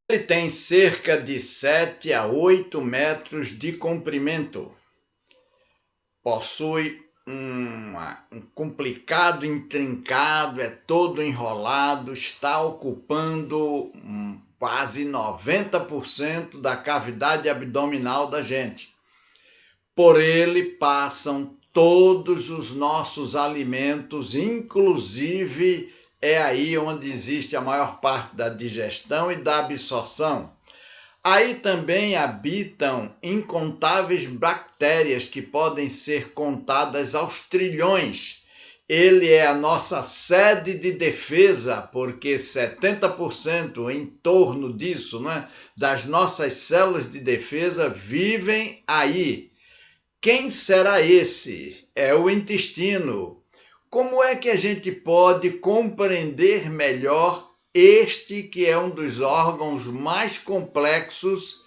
Ele tem cerca de 7 a 8 metros de comprimento. Possui um complicado, intrincado, é todo enrolado, está ocupando quase 90% da cavidade abdominal da gente. Por ele passam todos os nossos alimentos, inclusive é aí onde existe a maior parte da digestão e da absorção. Aí também habitam incontáveis bactérias que podem ser contadas aos trilhões. Ele é a nossa sede de defesa, porque 70% em torno disso, né, das nossas células de defesa vivem aí. Quem será esse? É o intestino. Como é que a gente pode compreender melhor este que é um dos órgãos mais complexos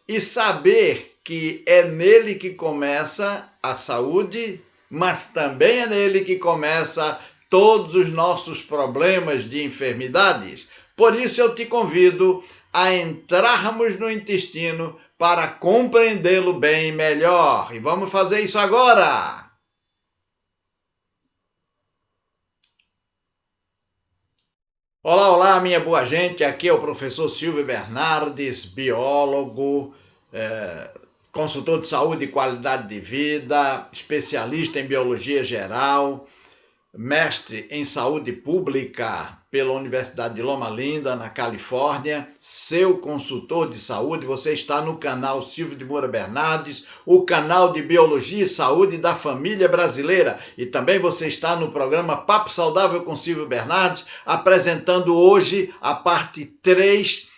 e saber que é nele que começa a saúde, mas também é nele que começa todos os nossos problemas de enfermidades? Por isso eu te convido a entrarmos no intestino para compreendê-lo bem melhor. E vamos fazer isso agora! Olá, olá, minha boa gente, aqui é o professor Silvio Bernardes, biólogo, consultor de saúde e qualidade de vida, especialista em biologia geral, mestre em saúde pública pela Universidade de Loma Linda, na Califórnia, seu consultor de saúde. Você está no canal Silvio de Moura Bernardes, o canal de biologia e saúde da família brasileira. E também você está no programa Papo Saudável com Silvio Bernardes, apresentando hoje a parte 3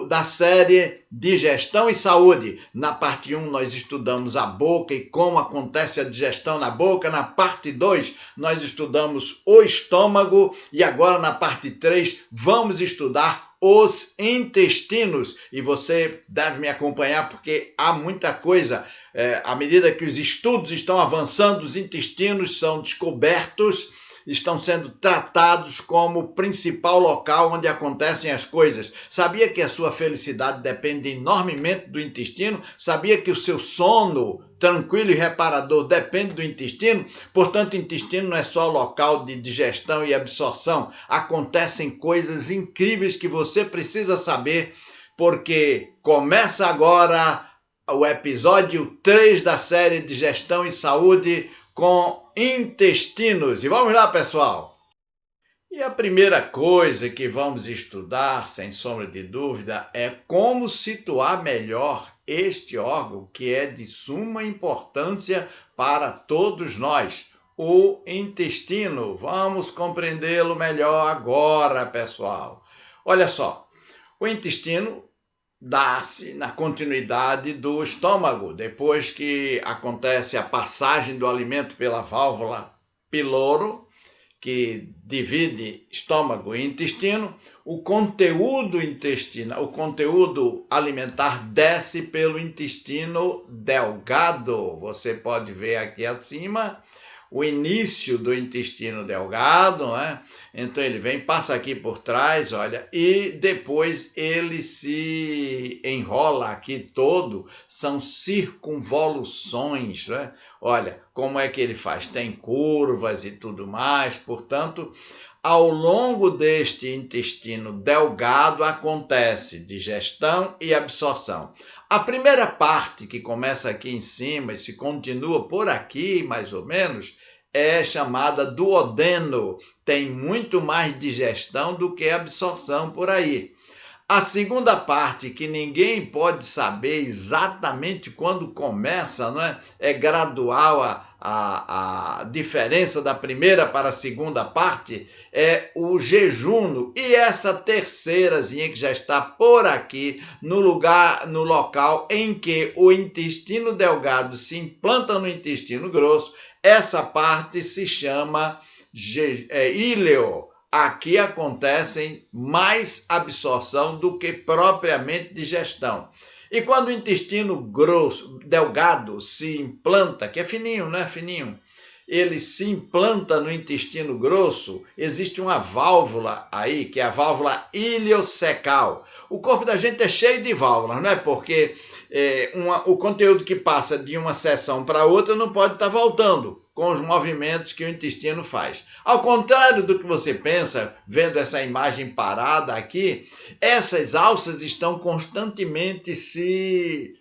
da série Digestão e Saúde. Na parte 1 nós estudamos a boca e como acontece a digestão na boca. Na parte 2 nós estudamos o estômago e agora na parte 3 vamos estudar os intestinos. E você deve me acompanhar porque há muita coisa. À medida que os estudos estão avançando, os intestinos são descobertos, estão sendo tratados como o principal local onde acontecem as coisas. Sabia que a sua felicidade depende enormemente do intestino? Sabia que o seu sono tranquilo e reparador depende do intestino? Portanto, o intestino não é só local de digestão e absorção. Acontecem coisas incríveis que você precisa saber, porque começa agora o episódio 3 da série Digestão e Saúde com intestinos. E vamos lá, pessoal! E a primeira coisa que vamos estudar, sem sombra de dúvida, é como situar melhor este órgão que é de suma importância para todos nós, o intestino. Vamos compreendê-lo melhor agora, pessoal. Olha só, o intestino dá-se na continuidade do estômago, depois que acontece a passagem do alimento pela válvula piloro, que divide estômago e intestino, o conteúdo alimentar desce pelo intestino delgado. Você pode ver aqui acima o início do intestino delgado, né? Então ele vem, passa aqui por trás, olha, e depois ele se enrola aqui todo, são circunvoluções, né? Olha como é que ele faz, tem curvas e tudo mais. Portanto, ao longo deste intestino delgado acontece digestão e absorção. A primeira parte, que começa aqui em cima e se continua por aqui, mais ou menos, é chamada duodeno. Tem muito mais digestão do que absorção por aí. A segunda parte, que ninguém pode saber exatamente quando começa, não é? É gradual a diferença da primeira para a segunda parte, é o jejum. E essa terceirazinha que já está por aqui, no local em que o intestino delgado se implanta no intestino grosso, essa parte se chama íleo. Aqui acontecem mais absorção do que propriamente digestão. E quando o intestino grosso, delgado, se implanta, que é fininho, não é fininho, ele se implanta no intestino grosso, existe uma válvula aí, que é a válvula iliocecal. O corpo da gente é cheio de válvulas, não é? Porque o conteúdo que passa de uma seção para outra não pode estar voltando com os movimentos que o intestino faz. Ao contrário do que você pensa, vendo essa imagem parada aqui, essas alças estão constantemente se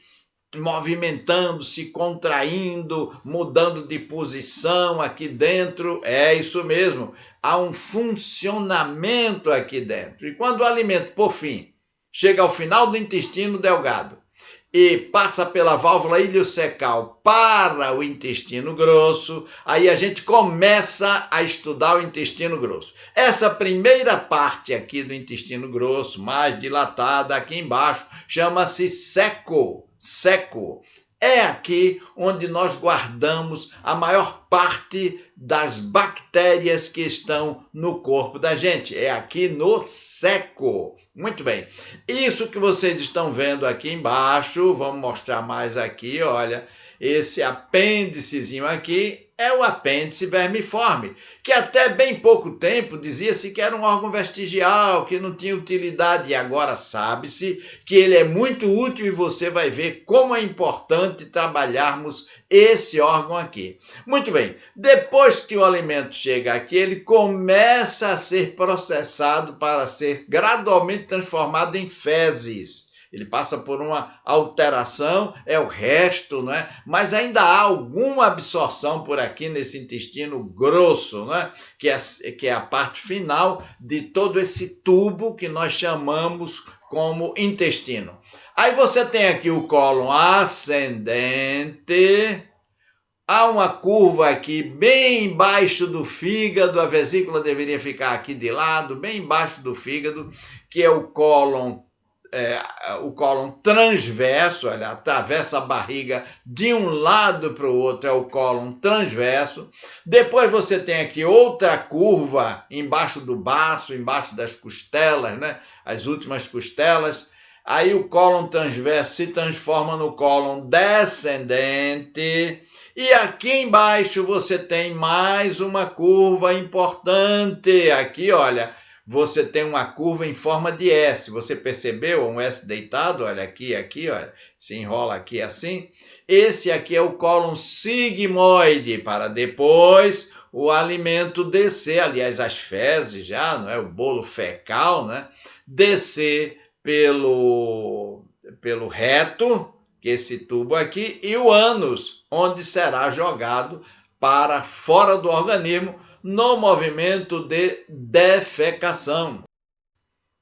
movimentando, se contraindo, mudando de posição aqui dentro. É isso mesmo, há um funcionamento aqui dentro. E quando o alimento, por fim, chega ao final do intestino delgado e passa pela válvula iliocecal para o intestino grosso, aí a gente começa a estudar o intestino grosso. Essa primeira parte aqui do intestino grosso, mais dilatada aqui embaixo, chama-se ceco. Seco. É aqui onde nós guardamos a maior parte das bactérias que estão no corpo da gente. É aqui no seco. Muito bem. Isso que vocês estão vendo aqui embaixo, vamos mostrar mais aqui, olha. Esse apêndicezinho aqui é o apêndice vermiforme, que até bem pouco tempo dizia-se que era um órgão vestigial, que não tinha utilidade, e agora sabe-se que ele é muito útil e você vai ver como é importante trabalharmos esse órgão aqui. Muito bem, depois que o alimento chega aqui, ele começa a ser processado para ser gradualmente transformado em fezes. Ele passa por uma alteração, é o resto, não é? Mas ainda há alguma absorção por aqui nesse intestino grosso, não é? Que é a parte final de todo esse tubo que nós chamamos como intestino. Aí você tem aqui o cólon ascendente, há uma curva aqui bem embaixo do fígado, a vesícula deveria ficar aqui de lado, bem embaixo do fígado, que é o cólon transverso, olha, atravessa a barriga de um lado para o outro, é o cólon transverso. Depois você tem aqui outra curva embaixo do baço, embaixo das costelas, né? As últimas costelas. Aí o cólon transverso se transforma no cólon descendente. E aqui embaixo você tem mais uma curva importante. Aqui, olha, você tem uma curva em forma de S. Você percebeu? Um S deitado, olha aqui, olha, se enrola aqui assim. Esse aqui é o cólon sigmoide, para depois o alimento descer, aliás, as fezes já, não é? O bolo fecal, né? Descer pelo reto, que é esse tubo aqui, e o ânus, onde será jogado para fora do organismo, no movimento de defecação.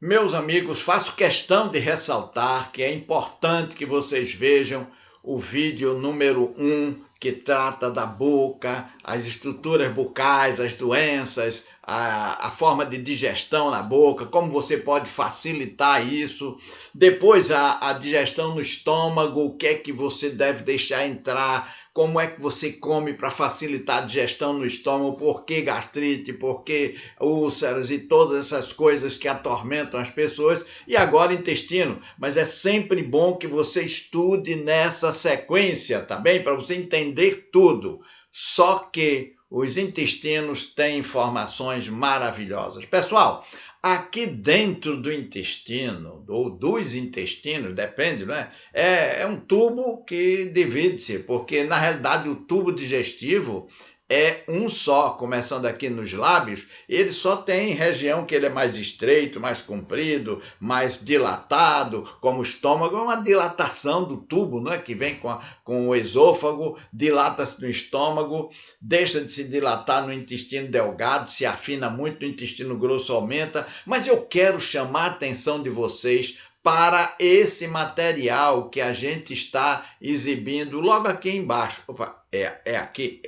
Meus amigos, faço questão de ressaltar que é importante que vocês vejam o vídeo número 1, que trata da boca, as estruturas bucais, as doenças, a forma de digestão na boca, como você pode facilitar isso. Depois a digestão no estômago, o que é que você deve deixar entrar, como é que você come para facilitar a digestão no estômago, por que gastrite, por que úlceras e todas essas coisas que atormentam as pessoas. E agora intestino, mas é sempre bom que você estude nessa sequência, tá bem? Para você entender tudo. Só que os intestinos têm informações maravilhosas. Pessoal, aqui dentro do intestino, ou dos intestinos, depende, não é? É um tubo que divide-se, porque na realidade o tubo digestivo é um só, começando aqui nos lábios, ele só tem região que ele é mais estreito, mais comprido, mais dilatado, como o estômago, é uma dilatação do tubo, não é? Que vem com o esôfago, dilata-se no estômago, deixa de se dilatar no intestino delgado, se afina muito no intestino grosso, aumenta, mas eu quero chamar a atenção de vocês para esse material que a gente está exibindo logo aqui embaixo. Opa, é aqui,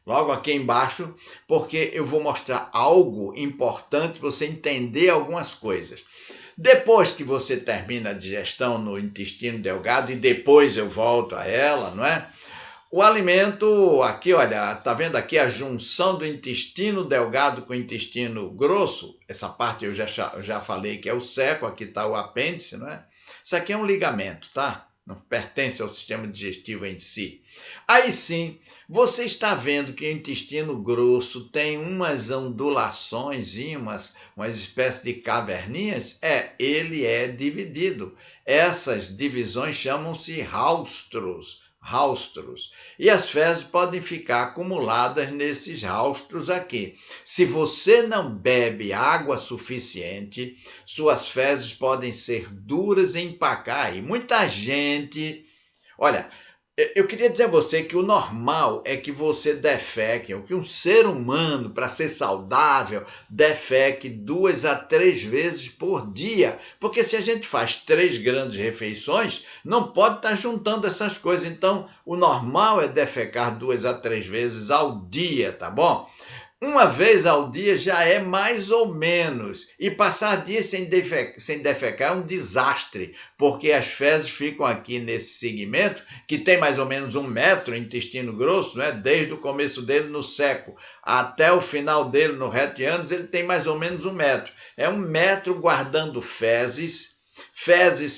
logo aqui embaixo, porque eu vou mostrar algo importante para você entender algumas coisas. Depois que você termina a digestão no intestino delgado, e depois eu volto a ela, não é? O alimento, aqui, olha, tá vendo aqui a junção do intestino delgado com o intestino grosso? Essa parte eu já falei que é o seco, aqui está o apêndice, não é? Isso aqui é um ligamento, tá? não pertence ao sistema digestivo em si. Aí sim, você está vendo que o intestino grosso tem umas ondulações, umas espécies de caverninhas? Ele é dividido. Essas divisões chamam-se haustros. E as fezes podem ficar acumuladas nesses haustros aqui. Se você não bebe água suficiente, suas fezes podem ser duras e empacar. E muita gente... Olha, eu queria dizer a você que o normal é que você defeque, que um ser humano, para ser saudável, defeque 2 a 3 vezes por dia. Porque se a gente faz 3 grandes refeições, não pode estar juntando essas coisas. Então, o normal é defecar 2 a 3 vezes ao dia, tá bom? Uma vez ao dia já é mais ou menos. E passar dias sem defecar é um desastre, porque as fezes ficam aqui nesse segmento, que tem mais ou menos 1 metro, intestino grosso, né? Desde o começo dele no seco até o final dele no retianus, ele tem mais ou menos 1 metro. É 1 metro guardando fezes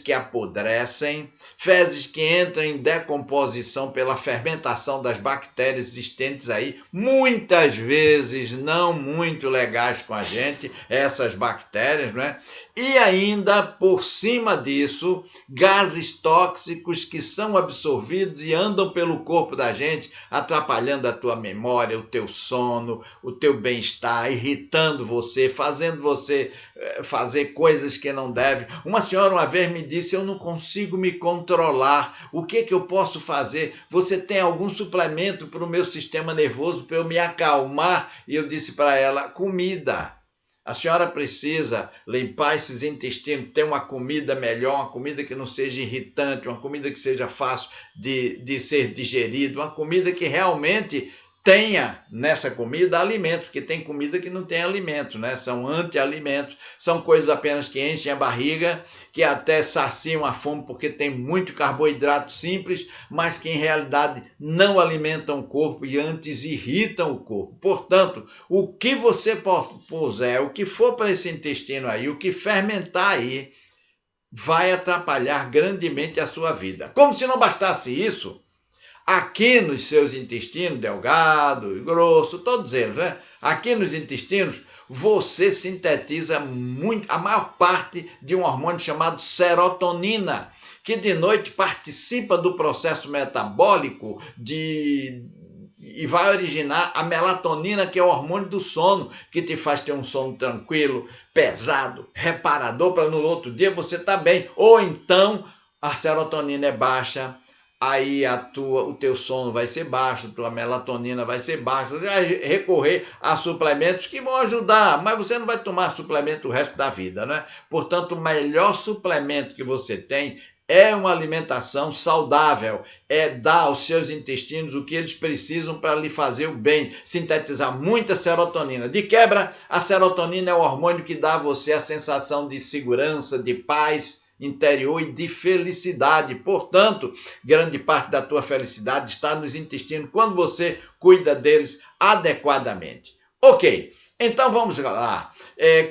que apodrecem, fezes que entram em decomposição pela fermentação das bactérias existentes aí, muitas vezes não muito legais com a gente, essas bactérias, né? E ainda, por cima disso, gases tóxicos que são absorvidos e andam pelo corpo da gente, atrapalhando a tua memória, o teu sono, o teu bem-estar, irritando você, fazendo você fazer coisas que não deve. Uma senhora uma vez me disse: eu não consigo me controlar, o que eu posso fazer? Você tem algum suplemento para o meu sistema nervoso, para eu me acalmar? E eu disse para ela: comida. A senhora precisa limpar esses intestinos, ter uma comida melhor, uma comida que não seja irritante, uma comida que seja fácil de ser digerida, uma comida que realmente tenha nessa comida alimento, porque tem comida que não tem alimento, né? São anti-alimentos, são coisas apenas que enchem a barriga, que até saciam a fome porque tem muito carboidrato simples, mas que em realidade não alimentam o corpo e antes irritam o corpo. Portanto, o que você puser, o que for para esse intestino aí, o que fermentar aí, vai atrapalhar grandemente a sua vida. Como se não bastasse isso, aqui nos seus intestinos, delgado e grosso, todos eles, né? Aqui nos intestinos, você sintetiza a maior parte de um hormônio chamado serotonina, que de noite participa do processo metabólico e vai originar a melatonina, que é o hormônio do sono, que te faz ter um sono tranquilo, pesado, reparador, para no outro dia você estar bem. Ou então a serotonina é baixa, aí o teu sono vai ser baixo, a tua melatonina vai ser baixa, você vai recorrer a suplementos que vão ajudar, mas você não vai tomar suplemento o resto da vida, né? Portanto, o melhor suplemento que você tem é uma alimentação saudável, é dar aos seus intestinos o que eles precisam para lhe fazer o bem, sintetizar muita serotonina. De quebra, a serotonina é o hormônio que dá a você a sensação de segurança, de paz interior e de felicidade. Portanto, grande parte da tua felicidade está nos intestinos quando você cuida deles adequadamente. Ok, então vamos lá.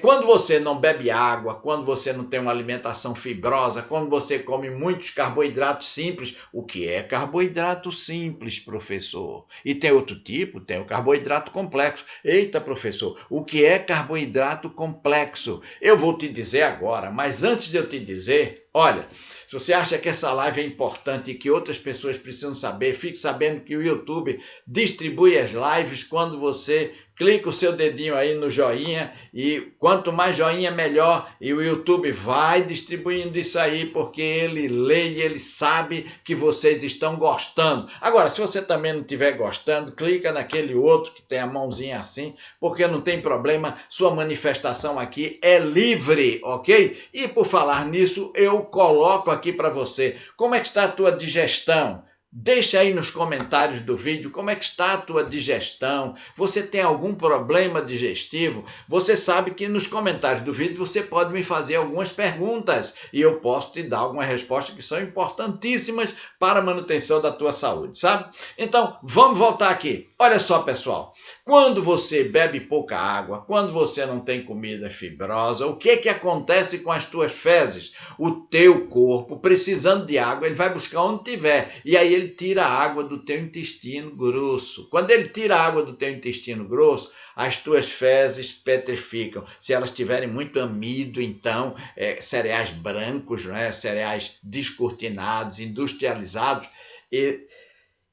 Quando você não bebe água, quando você não tem uma alimentação fibrosa, quando você come muitos carboidratos simples, o que é carboidrato simples, professor? E tem outro tipo, tem o carboidrato complexo. Eita, professor, o que é carboidrato complexo? Eu vou te dizer agora, mas antes de eu te dizer, olha, se você acha que essa live é importante e que outras pessoas precisam saber, fique sabendo que o YouTube distribui as lives quando você clica o seu dedinho aí no joinha, e quanto mais joinha, melhor, e o YouTube vai distribuindo isso aí, porque ele lê e ele sabe que vocês estão gostando. Agora, se você também não estiver gostando, clica naquele outro que tem a mãozinha assim, porque não tem problema, sua manifestação aqui é livre, ok? E por falar nisso, eu coloco aqui para você, como é que está a tua digestão? Deixa aí nos comentários do vídeo como é que está a tua digestão. Você tem algum problema digestivo? Você sabe que nos comentários do vídeo você pode me fazer algumas perguntas e eu posso te dar algumas respostas que são importantíssimas para a manutenção da tua saúde, sabe? Então, vamos voltar aqui. Olha só, pessoal. Quando você bebe pouca água, quando você não tem comida fibrosa, o que acontece com as tuas fezes? O teu corpo, precisando de água, ele vai buscar onde tiver, e aí ele tira a água do teu intestino grosso. Quando ele tira a água do teu intestino grosso, as tuas fezes petrificam. Se elas tiverem muito amido, então, cereais brancos, né? Cereais descortinados, industrializados,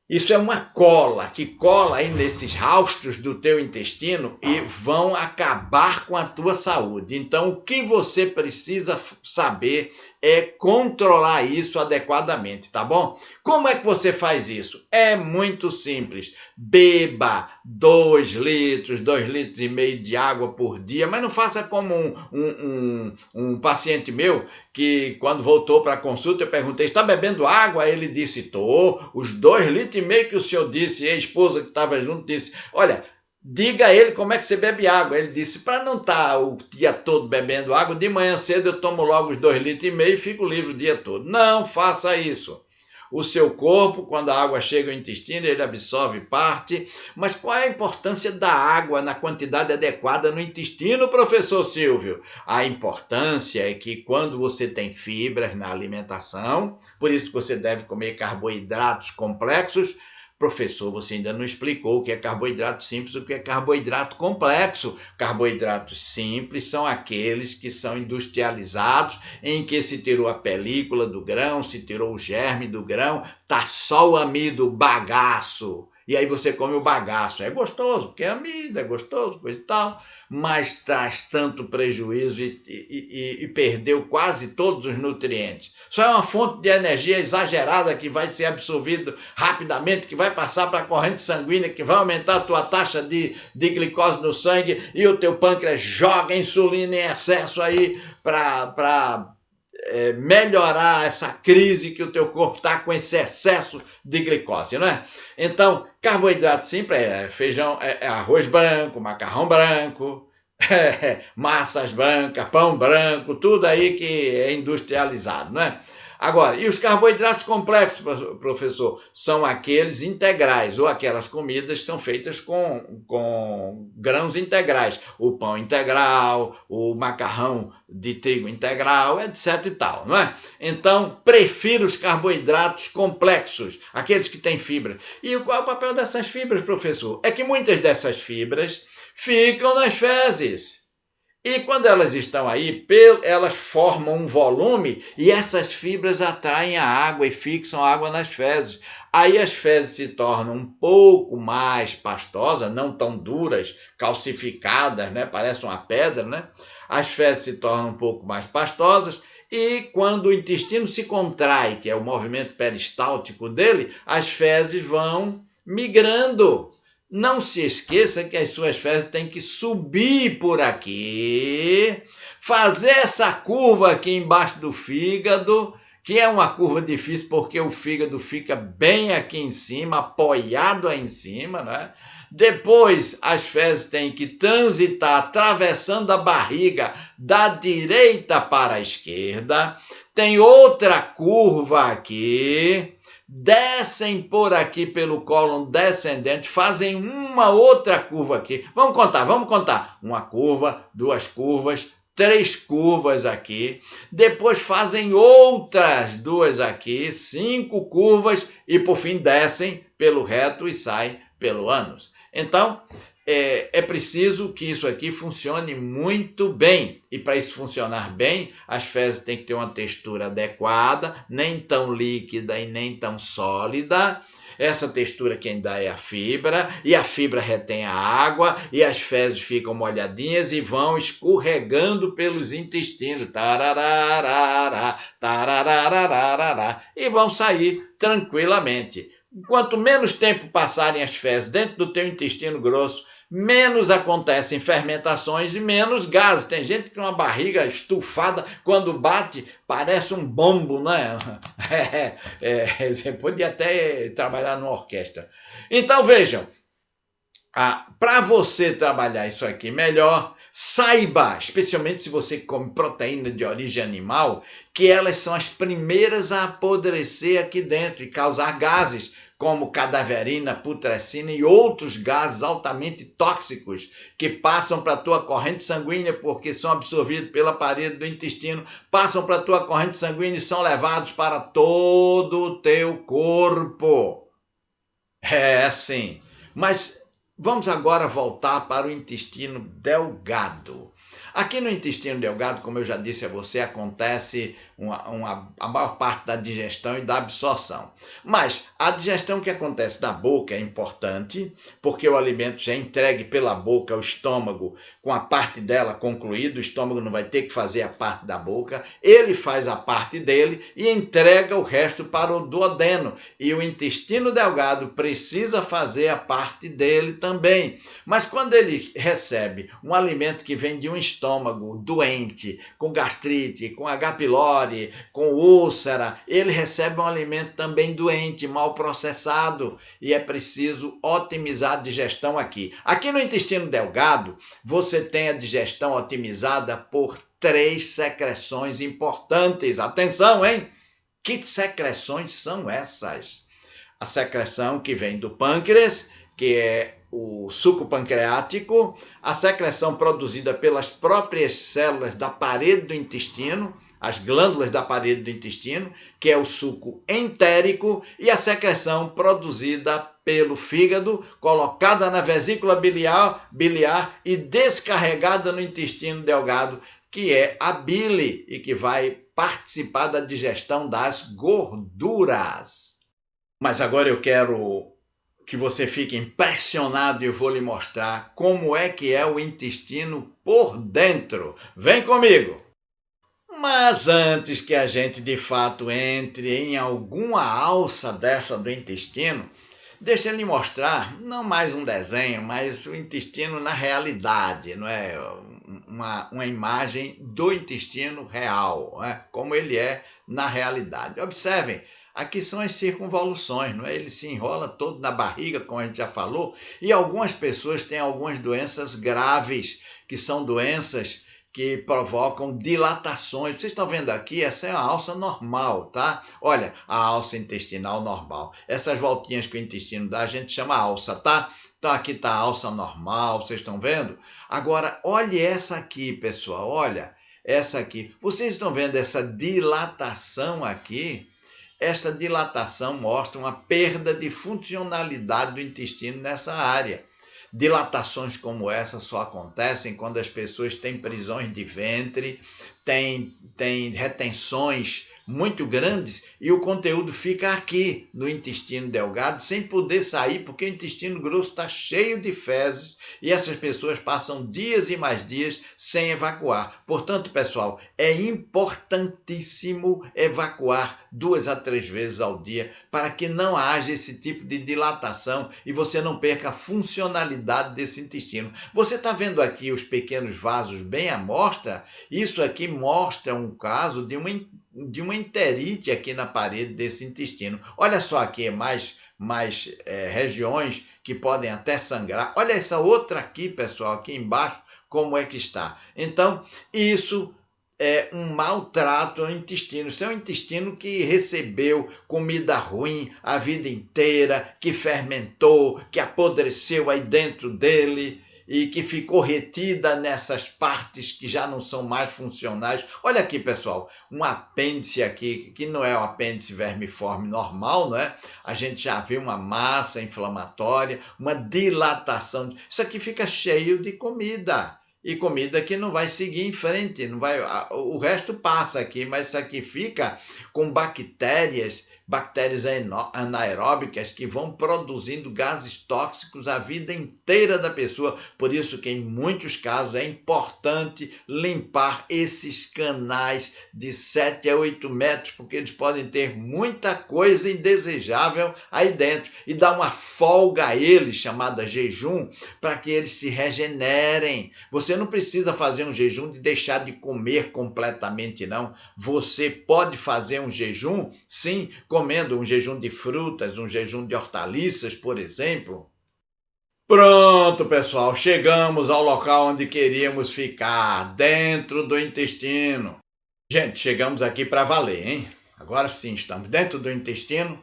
isso é uma cola que cola aí nesses rastros do teu intestino e vão acabar com a tua saúde. Então, o que você precisa saber é controlar isso adequadamente, tá bom? Como é que você faz isso? É muito simples. Beba 2 litros, 2,5 litros de água por dia, mas não faça como um paciente meu que quando voltou para a consulta eu perguntei, está bebendo água? Ele disse, estou. Os 2,5 litros que o senhor disse, e a esposa que estava junto disse, olha, diga a ele como é que você bebe água. Ele disse, para não estar o dia todo bebendo água, de manhã cedo eu tomo logo os 2,5 litros e fico livre o dia todo. Não faça isso. O seu corpo, quando a água chega ao intestino, ele absorve parte. Mas qual é a importância da água na quantidade adequada no intestino, professor Silvio? A importância é que quando você tem fibras na alimentação, por isso que você deve comer carboidratos complexos. Professor, você ainda não explicou o que é carboidrato simples e o que é carboidrato complexo. Carboidratos simples são aqueles que são industrializados, em que se tirou a película do grão, se tirou o germe do grão, tá só o amido, o bagaço. E aí você come o bagaço. É gostoso, porque é amido, é gostoso, coisa e tal, mas traz tanto prejuízo e perdeu quase todos os nutrientes. Só é uma fonte de energia exagerada que vai ser absorvido rapidamente, que vai passar para a corrente sanguínea, que vai aumentar a tua taxa de glicose no sangue e o teu pâncreas joga insulina em excesso aí para melhorar essa crise que o teu corpo está com esse excesso de glicose, não é? Então, carboidrato simples é feijão, é arroz branco, macarrão branco, massas brancas, pão branco, tudo aí que é industrializado, não é? Agora, e os carboidratos complexos, professor, são aqueles integrais, ou aquelas comidas que são feitas com grãos integrais, o pão integral, o macarrão de trigo integral, etc e tal, não é? Então, prefiro os carboidratos complexos, aqueles que têm fibra. E qual é o papel dessas fibras, professor? É que muitas dessas fibras ficam nas fezes. E quando elas estão aí, elas formam um volume e essas fibras atraem a água e fixam a água nas fezes. Aí as fezes se tornam um pouco mais pastosas, não tão duras, calcificadas, né? Parece uma pedra, né? As fezes se tornam um pouco mais pastosas e quando o intestino se contrai, que é o movimento peristáltico dele, as fezes vão migrando. Não se esqueça que as suas fezes têm que subir por aqui, fazer essa curva aqui embaixo do fígado, que é uma curva difícil porque o fígado fica bem aqui em cima, apoiado aí em cima, né? Depois as fezes têm que transitar atravessando a barriga da direita para a esquerda. Tem outra curva aqui, descem por aqui pelo cólon descendente, fazem uma outra curva aqui. Vamos contar. Uma curva, 2 curvas, 3 curvas aqui. Depois fazem outras 2 aqui, 5 curvas e por fim descem pelo reto e saem pelo ânus. Então, é preciso que isso aqui funcione muito bem. E para isso funcionar bem, as fezes têm que ter uma textura adequada, nem tão líquida e nem tão sólida. Essa textura quem dá é a fibra, e a fibra retém a água, e as fezes ficam molhadinhas e vão escorregando pelos intestinos. Tarararara, tarararara, e vão sair tranquilamente. Quanto menos tempo passarem as fezes dentro do teu intestino grosso, menos acontecem fermentações e menos gases. Tem gente que tem uma barriga estufada, quando bate, parece um bombo, né? Você podia até trabalhar numa orquestra. Então, vejam, para você trabalhar isso aqui melhor, saiba, especialmente se você come proteína de origem animal, que elas são as primeiras a apodrecer aqui dentro e causar gases, como cadaverina, putrescina e outros gases altamente tóxicos que passam para a tua corrente sanguínea porque são absorvidos pela parede do intestino, passam para a tua corrente sanguínea e são levados para todo o teu corpo. É assim. Mas vamos agora voltar para o intestino delgado. Aqui no intestino delgado, como eu já disse a você, acontece a maior parte da digestão e da absorção. Mas a digestão que acontece da boca é importante, porque o alimento já é entregue pela boca ao estômago com a parte dela concluída, o estômago não vai ter que fazer a parte da boca, ele faz a parte dele e entrega o resto para o duodeno. E o intestino delgado precisa fazer a parte dele também. Mas quando ele recebe um alimento que vem de um estômago doente, com gastrite, com H. pylori, com úlcera, ele recebe um alimento também doente, mal processado, e é preciso otimizar a digestão aqui. Aqui no intestino delgado, você tem a digestão otimizada por 3 secreções importantes. Atenção, hein? Que secreções são essas? A secreção que vem do pâncreas, que é o suco pancreático, a secreção produzida pelas próprias células da parede do intestino, as glândulas da parede do intestino, que é o suco entérico, e a secreção produzida pelo fígado, colocada na vesícula biliar e descarregada no intestino delgado, que é a bile e que vai participar da digestão das gorduras. Mas agora eu quero que você fique impressionado e eu vou lhe mostrar como é que é o intestino por dentro. Vem comigo! Mas antes que a gente de fato entre em alguma alça dessa do intestino, deixa eu lhe mostrar, não mais um desenho, mas o intestino na realidade, não é? Uma imagem do intestino real, não é? Como ele é na realidade. Observem, aqui são as circunvoluções, não é? Ele se enrola todo na barriga, como a gente já falou, e algumas pessoas têm algumas doenças graves, que são doenças que provocam dilatações. Vocês estão vendo aqui, essa é a alça normal, tá? Olha, a alça intestinal normal. Essas voltinhas que o intestino dá, a gente chama alça, tá? Então aqui está a alça normal, vocês estão vendo? Agora, olhe essa aqui, pessoal, olha, essa aqui. Vocês estão vendo essa dilatação aqui? Esta dilatação mostra uma perda de funcionalidade do intestino nessa área. Dilatações como essa só acontecem quando as pessoas têm prisões de ventre, têm retenções muito grandes e o conteúdo fica aqui no intestino delgado sem poder sair porque o intestino grosso está cheio de fezes e essas pessoas passam dias e mais dias sem evacuar. Portanto, pessoal, é importantíssimo evacuar 2 a 3 vezes ao dia para que não haja esse tipo de dilatação e você não perca a funcionalidade desse intestino. Você está vendo aqui os pequenos vasos bem à mostra? Isso aqui mostra um caso de uma enterite aqui na parede desse intestino. Olha só aqui, mais regiões que podem até sangrar. Olha essa outra aqui, pessoal, aqui embaixo, como é que está. Então, isso é um maltrato ao intestino. Isso é um intestino que recebeu comida ruim a vida inteira, que fermentou, que apodreceu aí dentro dele e que ficou retida nessas partes que já não são mais funcionais. Olha aqui, pessoal, um apêndice aqui, que não é o apêndice vermiforme normal, não é? A gente já viu uma massa inflamatória, uma dilatação. Isso aqui fica cheio de comida. E comida que não vai seguir em frente, não vai, o resto passa aqui, mas isso aqui fica com bactérias anaeróbicas que vão produzindo gases tóxicos a vida inteira da pessoa. Por isso que em muitos casos é importante limpar esses canais de 7 a 8 metros, porque eles podem ter muita coisa indesejável aí dentro e dar uma folga a eles, chamada jejum, para que eles se regenerem. Você não precisa fazer um jejum de deixar de comer completamente, não. Você pode fazer um jejum, sim, comendo um jejum de frutas, um jejum de hortaliças, por exemplo. Pronto, pessoal, chegamos ao local onde queríamos ficar, dentro do intestino. Gente, chegamos aqui para valer, hein? Agora sim, estamos dentro do intestino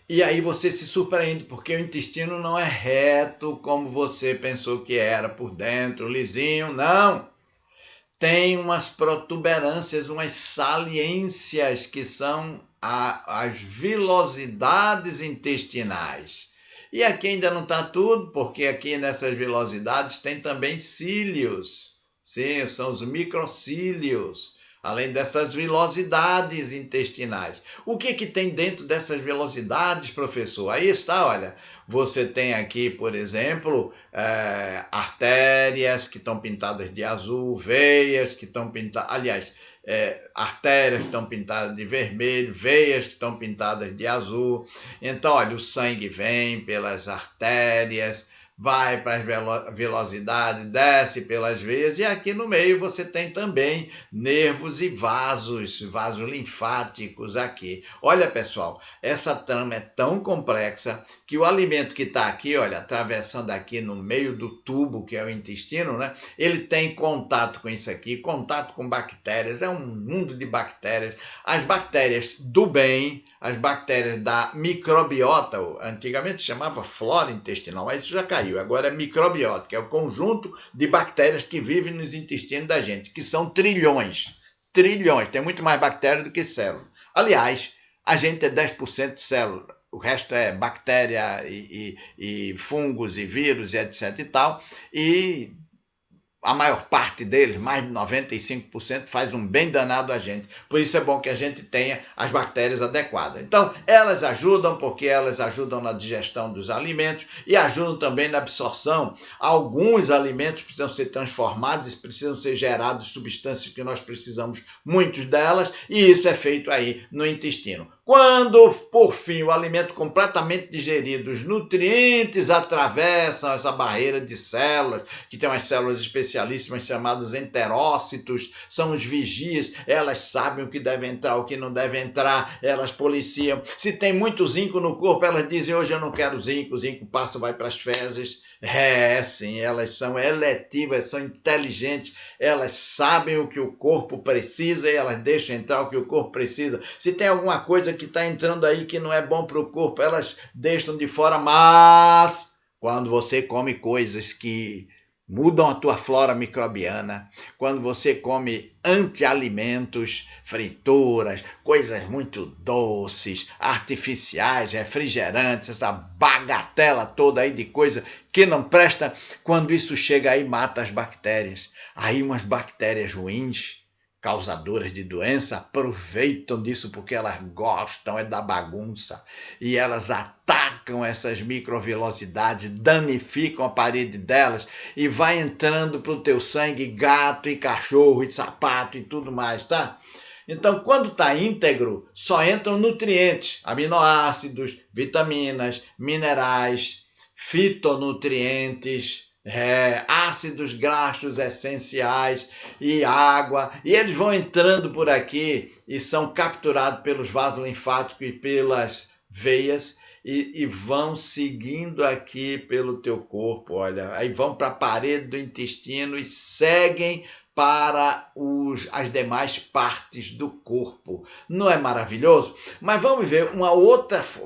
E aí você se surpreende, porque o intestino não é reto como você pensou que era por dentro, lisinho, não. Tem umas protuberâncias, umas saliências que são as vilosidades intestinais. E aqui ainda não está tudo, porque aqui nessas vilosidades tem também cílios. Sim, são os microcílios, além dessas vilosidades intestinais. O que tem dentro dessas vilosidades, professor? Aí está, olha, você tem aqui, por exemplo, artérias que estão pintadas de azul, veias que estão pintadas, aliás, artérias que estão pintadas de vermelho, veias que estão pintadas de azul. Então, olha, o sangue vem pelas artérias, vai para as vilosidades, desce pelas veias, e aqui no meio você tem também nervos e vasos linfáticos aqui. Olha, pessoal, essa trama é tão complexa que o alimento que está aqui, olha, atravessando aqui no meio do tubo, que é o intestino, né? Ele tem contato com isso aqui, contato com bactérias, é um mundo de bactérias. As bactérias do bem, as bactérias da microbiota, antigamente se chamava flora intestinal, mas isso já caiu, agora é microbiota, que é o conjunto de bactérias que vivem nos intestinos da gente, que são trilhões, tem muito mais bactérias do que células. Aliás, a gente é 10% de célula, o resto é bactéria e fungos e vírus e etc e tal, e a maior parte deles, mais de 95%, faz um bem danado a gente. Por isso é bom que a gente tenha as bactérias adequadas. Então, elas ajudam, porque elas ajudam na digestão dos alimentos e ajudam também na absorção. Alguns alimentos precisam ser transformados, precisam ser gerados substâncias que nós precisamos, muitas delas, e isso é feito aí no intestino. Quando, por fim, o alimento completamente digerido, os nutrientes atravessam essa barreira de células, que tem umas células especialíssimas chamadas enterócitos, são os vigias, elas sabem o que deve entrar, o que não deve entrar, elas policiam. Se tem muito zinco no corpo, elas dizem, hoje eu não quero zinco, o zinco passa, vai para as fezes. Sim, elas são eletivas, são inteligentes, elas sabem o que o corpo precisa e elas deixam entrar o que o corpo precisa. Se tem alguma coisa que está entrando aí que não é bom para o corpo, elas deixam de fora, mas quando você come coisas que mudam a tua flora microbiana, quando você come antialimentos, frituras, coisas muito doces, artificiais, refrigerantes, essa bagatela toda aí de coisa que não presta, quando isso chega aí mata as bactérias. Aí umas bactérias ruins, causadoras de doença, aproveitam disso porque elas gostam da bagunça e elas atacam essas microvilosidades, danificam a parede delas e vai entrando para o teu sangue gato e cachorro e sapato e tudo mais, tá? Então, quando está íntegro, só entram nutrientes, aminoácidos, vitaminas, minerais, fitonutrientes, ácidos graxos essenciais e água, e eles vão entrando por aqui e são capturados pelos vasos linfáticos e pelas veias e vão seguindo aqui pelo teu corpo, olha, aí vão para a parede do intestino e seguem para as demais partes do corpo. Não é maravilhoso? Mas vamos ver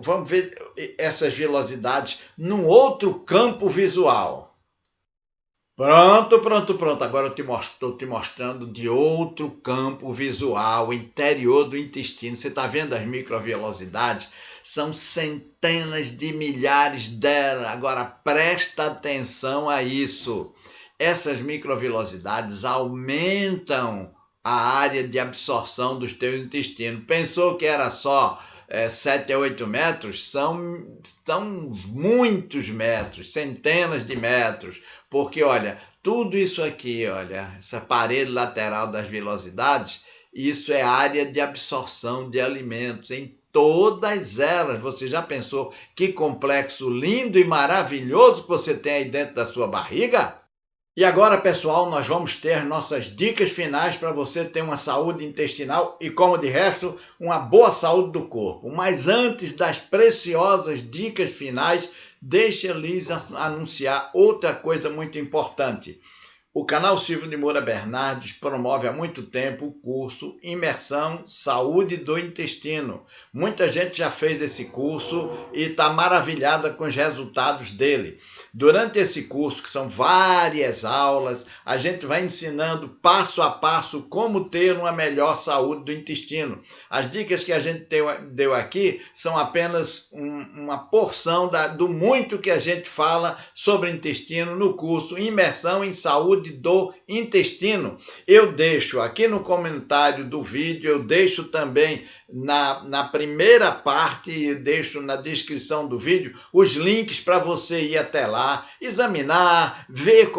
vamos ver essas vilosidades num outro campo visual. Pronto. Agora eu estou te mostrando de outro campo visual, interior do intestino. Você está vendo as microvilosidades? São centenas de milhares delas. Agora presta atenção a isso. Essas microvilosidades aumentam a área de absorção dos teus intestinos. Pensou que era só 7 a 8 metros? São muitos metros, centenas de metros, porque olha, tudo isso aqui, olha, essa parede lateral das vilosidades, isso é área de absorção de alimentos em todas elas. Você já pensou que complexo lindo e maravilhoso que você tem aí dentro da sua barriga? E agora, pessoal, nós vamos ter nossas dicas finais para você ter uma saúde intestinal e, como de resto, uma boa saúde do corpo. Mas antes das preciosas dicas finais, deixa a Liz anunciar outra coisa muito importante. O canal Silvio de Moura Bernardes promove há muito tempo o curso Imersão Saúde do Intestino. Muita gente já fez esse curso e está maravilhada com os resultados dele. Durante esse curso, que são várias aulas, a gente vai ensinando passo a passo como ter uma melhor saúde do intestino. As dicas que a gente deu aqui são apenas uma porção do muito que a gente fala sobre intestino no curso Imersão em Saúde do Intestino. Eu deixo aqui no comentário do vídeo, eu deixo também na primeira parte, deixo na descrição do vídeo os links para você ir até lá, examinar, ver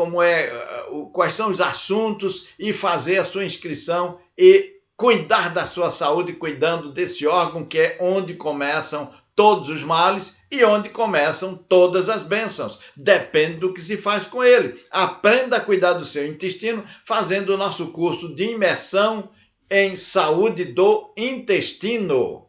quais são os assuntos e fazer a sua inscrição e cuidar da sua saúde, cuidando desse órgão que é onde começam todos os males e onde começam todas as bênçãos. Depende do que se faz com ele. Aprenda a cuidar do seu intestino fazendo o nosso curso de imersão em saúde do intestino.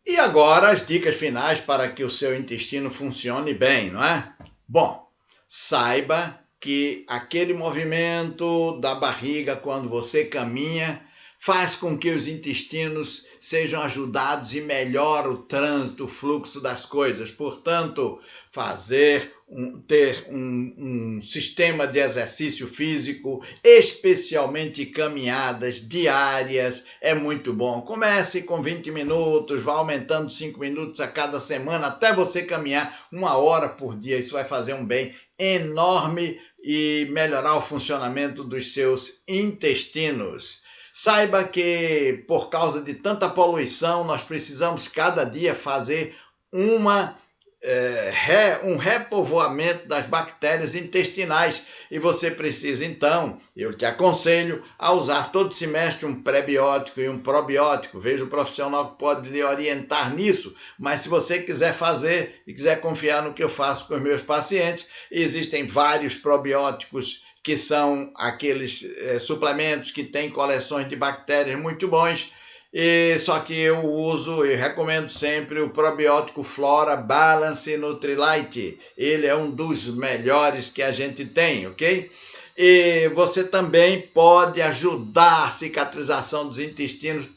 E agora as dicas finais para que o seu intestino funcione bem, não é? Bom, saiba que aquele movimento da barriga quando você caminha faz com que os intestinos sejam ajudados e melhora o trânsito, o fluxo das coisas. Portanto, ter um sistema de exercício físico, especialmente caminhadas diárias, é muito bom. Comece com 20 minutos, vá aumentando 5 minutos a cada semana, até você caminhar 1 hora por dia. Isso vai fazer um bem enorme e melhorar o funcionamento dos seus intestinos. Saiba que, por causa de tanta poluição, nós precisamos cada dia fazer um repovoamento das bactérias intestinais. E você precisa, então, eu te aconselho a usar todo semestre um pré-biótico e um probiótico. Veja o profissional que pode lhe orientar nisso. Mas se você quiser fazer e quiser confiar no que eu faço com os meus pacientes, existem vários probióticos que são aqueles suplementos que têm coleções de bactérias muito bons, só que eu recomendo sempre o probiótico Flora Balance Nutrilite. Ele é um dos melhores que a gente tem, ok? E você também pode ajudar a cicatrização dos intestinos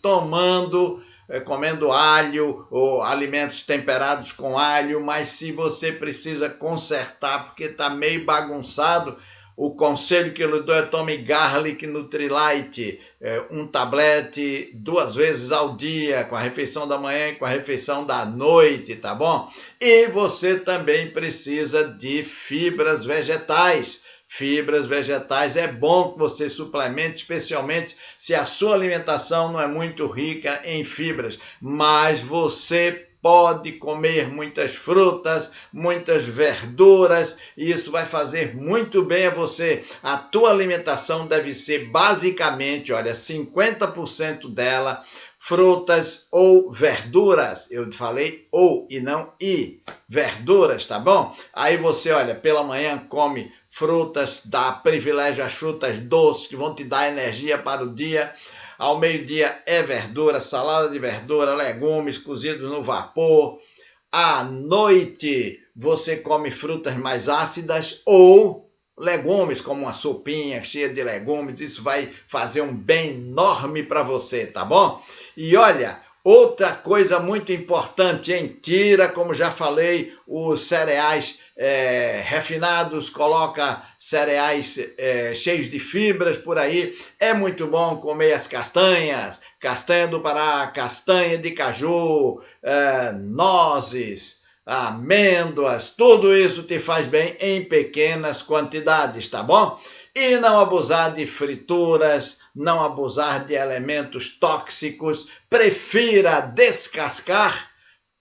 comendo alho ou alimentos temperados com alho, mas se você precisa consertar porque está meio bagunçado, o conselho que eu lhe dou é tome Garlic Nutrilite, um tablete 2 vezes ao dia, com a refeição da manhã e com a refeição da noite, tá bom? E você também precisa de fibras vegetais. Fibras vegetais é bom que você suplemente, especialmente se a sua alimentação não é muito rica em fibras, mas você pode comer muitas frutas, muitas verduras, e isso vai fazer muito bem a você. A tua alimentação deve ser basicamente, 50% dela frutas ou verduras. Eu falei ou e não i. Verduras, tá bom? Aí você, pela manhã come frutas, dá privilégio às frutas doces que vão te dar energia para o dia. Ao meio-dia é verdura, salada de verdura, legumes cozidos no vapor. À noite você come frutas mais ácidas ou legumes, como uma sopinha cheia de legumes. Isso vai fazer um bem enorme para você, tá bom? E outra coisa muito importante, tira, como já falei, os cereais refinados, coloca cereais cheios de fibras por aí. É muito bom comer as castanhas, castanha do Pará, castanha de caju, nozes, amêndoas, tudo isso te faz bem em pequenas quantidades, tá bom? E não abusar de frituras, não abusar de elementos tóxicos, prefira descascar.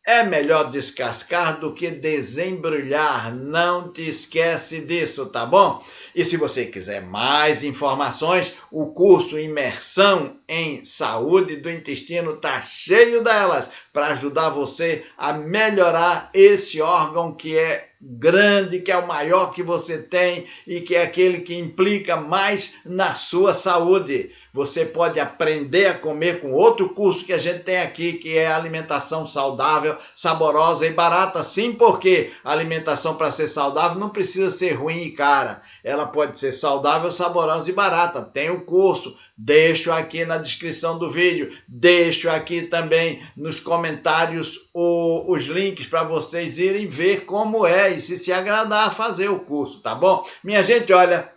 É melhor descascar do que desembrulhar, não te esquece disso, tá bom? E se você quiser mais informações, o curso Imersão em Saúde do Intestino está cheio delas para ajudar você a melhorar esse órgão que é grande, que é o maior que você tem e que é aquele que implica mais na sua saúde. Você pode aprender a comer com outro curso que a gente tem aqui, que é alimentação saudável, saborosa e barata. Sim, porque a alimentação, para ser saudável, não precisa ser ruim e cara. Ela pode ser saudável, saborosa e barata. Tem o curso, deixo aqui na descrição do vídeo, deixo aqui também nos comentários os links para vocês irem ver como é e se agradar a fazer o curso, tá bom? Minha gente, olha,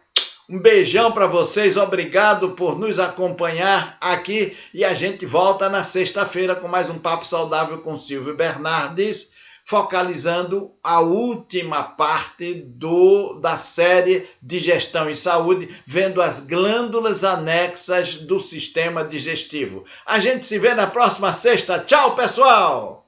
um beijão para vocês, obrigado por nos acompanhar aqui e a gente volta na sexta-feira com mais um Papo Saudável com Silvio Bernardes, focalizando a última parte da série Digestão e Saúde, vendo as glândulas anexas do sistema digestivo. A gente se vê na próxima sexta. Tchau, pessoal!